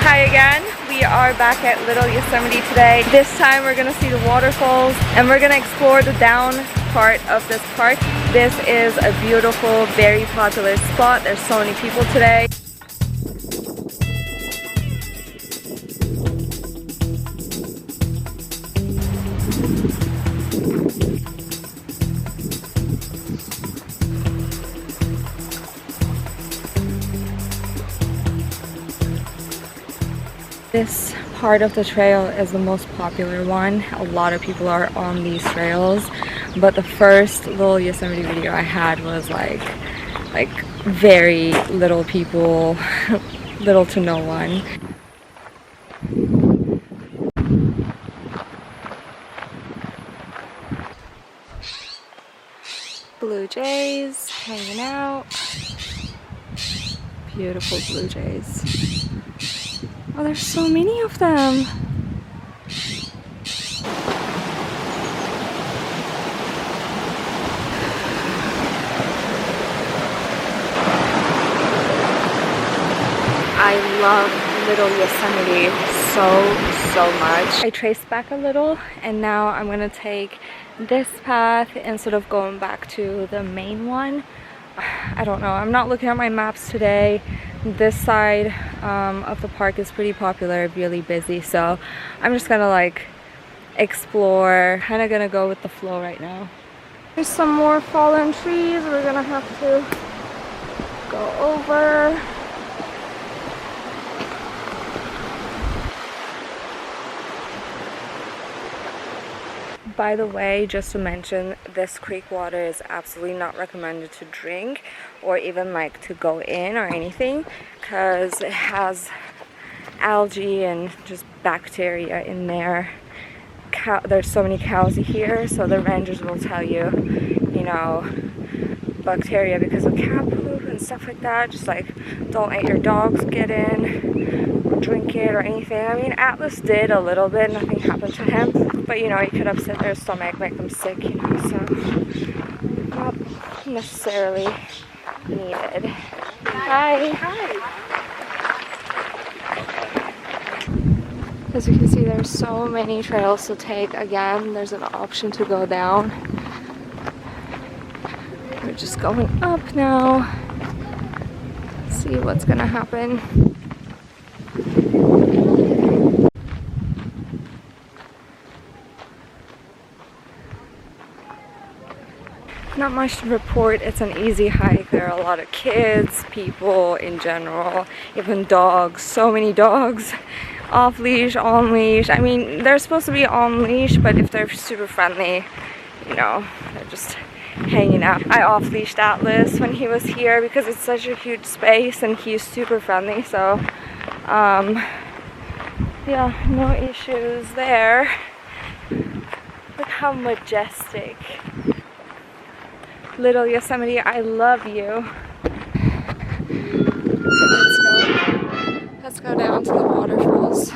Hi again, we are back at Little Yosemite today. This time we're gonna see the waterfalls and we're gonna explore the down part of this park. This is a beautiful, very popular spot. There's so many people today. This part of the trail is the most popular one. A lot of people are on these trails, but the first Little Yosemite video I had was like very little people, little to no one. Blue jays hanging out. Beautiful blue jays. Oh, there's so many of them. I love Little Yosemite so much. I traced back a little and now I'm gonna take this path instead of going back to the main one. I don't know, I'm not looking at my maps today. This side of the park is pretty popular, really busy, so I'm just gonna like explore, kind of gonna go with the flow right now. There's some more fallen trees we're gonna have to go over. By the way, just to mention, this creek water is absolutely not recommended to drink or even like to go in or anything, because it has algae and just bacteria in there. There's so many cows here, so the rangers will tell you, you know, bacteria because of cow poop and stuff like that. Just like don't let your dogs get in or drink it or anything. I mean, Atlas did a little bit, nothing happened to him, but you know, it could upset their stomach, make them sick, you know, so not necessarily needed. Hi. As you can see, there's so many trails to take. Again, there's an option to go down. We're just going up now. See what's gonna happen. Not much to report. It's an easy hike. There are a lot of kids, people in general, even dogs. So many dogs. Off leash, on leash. I mean, they're supposed to be on leash, but if they're super friendly, you know, they're just hanging out. I off leashed Atlas when he was here because it's such a huge space and he's super friendly, so yeah, no issues there. Look how majestic. Little Yosemite, I love you. Let's go down to the waterfalls.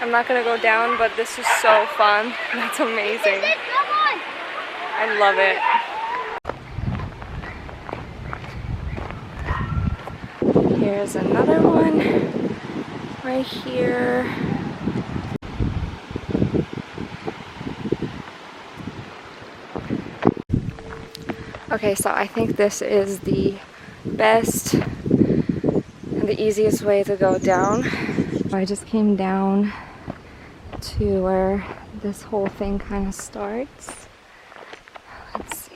I'm not gonna go down, but this is so fun. That's amazing. I love it. Here's another one right here. Okay, so I think this is the best and the easiest way to go down. I just came down to where this whole thing kind of starts. Let's see.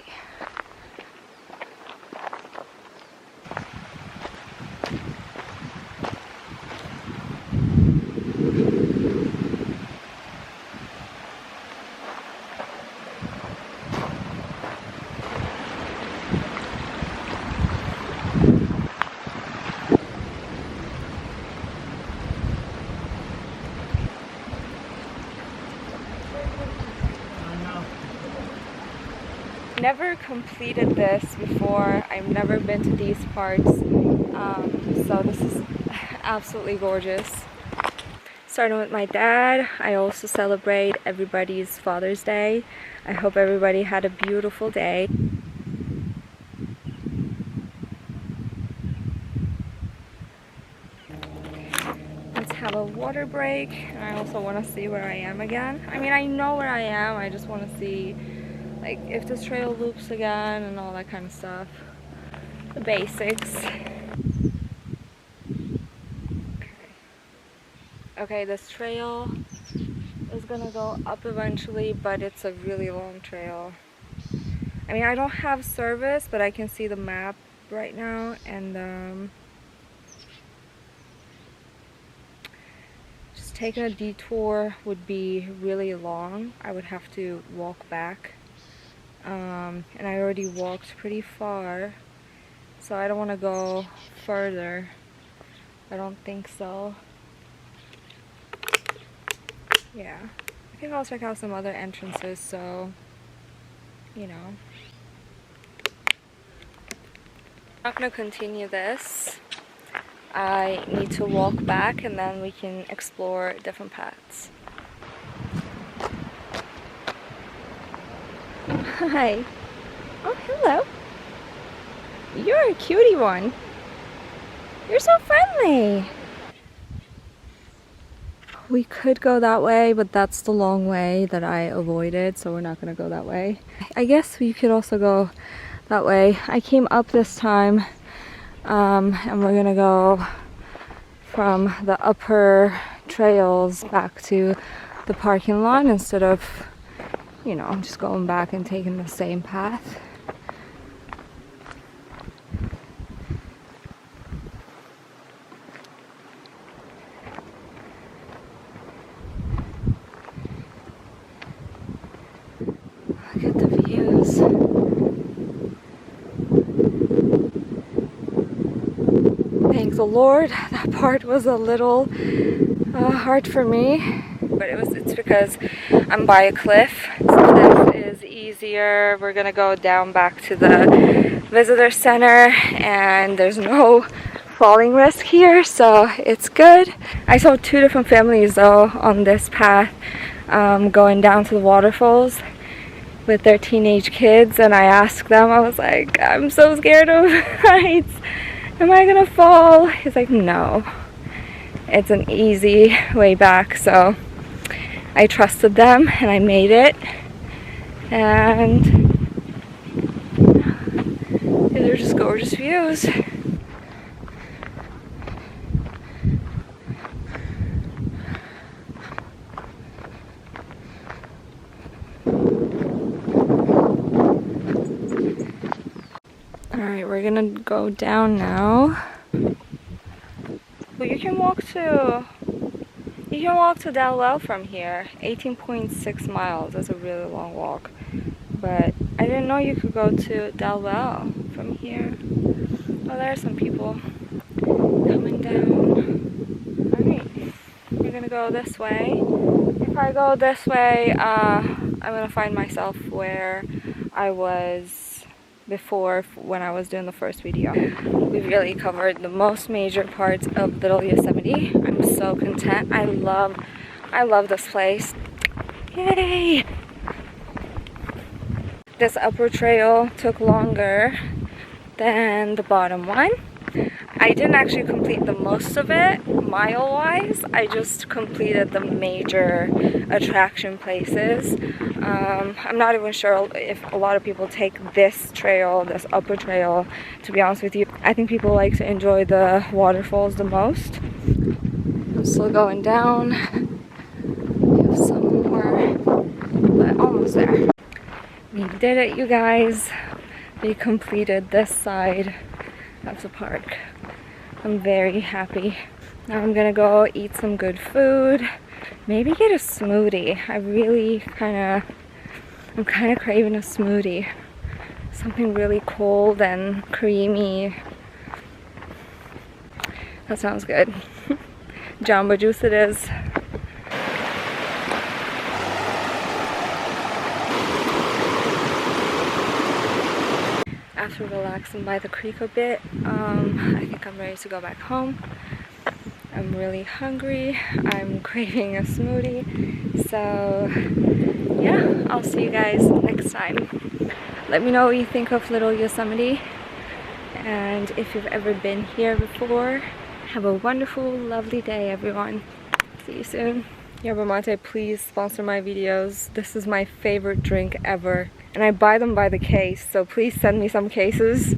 Never completed this before. I've never been to these parts, so this is absolutely gorgeous. Starting with my dad, I also celebrate everybody's Father's Day. I hope everybody had a beautiful day. Let's have a water break. I also want to see where I am again. I mean, I know where I am. I just want to see like if this trail loops again and all that kind of stuff. The basics. Okay, this trail is gonna go up eventually, but it's a really long trail. I mean, I don't have service, but I can see the map right now, and just taking a detour would be really long. I would have to walk back, and I already walked pretty far, so I don't want to go further. I don't think so. Yeah, I think I'll check out some other entrances, so, you know. I'm not going to continue this. I need to walk back and then we can explore different paths. Hi. Oh, hello. You're a cutie one. You're so friendly. We could go that way, but that's the long way that I avoided, so we're not gonna go that way. I guess we could also go that way. I came up this time, and we're gonna go from the upper trails back to the parking lot instead of, you know, just going back and taking the same path. Look at the views. Thank the Lord, that part was a little hard for me, but it's because I'm by a cliff. So this is easier. We're gonna go down back to the visitor center, and there's no falling risk here, so it's good. I saw two different families though on this path, going down to the waterfalls with their teenage kids, and I asked them, I was like, I'm so scared of heights. Am I gonna fall? He's like, no. It's an easy way back, so I trusted them and I made it. And these are just gorgeous views. Alright, we're gonna go down now. Well, you can walk to Del Well from here. 18.6 miles. That's a really long walk. But I didn't know you could go to Del Well from here. Oh, there are some people coming down. Alright, we're gonna go this way. If I go this way, I'm gonna find myself where I was before when I was doing the first video. We've really covered the most major parts of Little Yosemite. I'm so content. I love this place. Yay! This upper trail took longer than the bottom one. I didn't actually complete the most of it mile-wise. I just completed the major attraction places. I'm not even sure if a lot of people take this trail, this upper trail, to be honest with you. I think people like to enjoy the waterfalls the most. I'm still going down. We have some more, but almost there. We did it, you guys. We completed this side of the park. I'm very happy. Now I'm gonna go eat some good food. Maybe get a smoothie. I'm kind of craving a smoothie. Something really cold and creamy. That sounds good. Jamba juice it is. After relaxing by the creek a bit, I think I'm ready to go back home. I I'm really hungry. I'm craving a smoothie. So yeah, I'll see you guys next time. Let me know what you think of Little Yosemite, and if you've ever been here before. Have a wonderful, lovely day, everyone. See you soon. Yerba Mate, please sponsor my videos. This is my favorite drink ever, and I buy them by the case, so please send me some cases.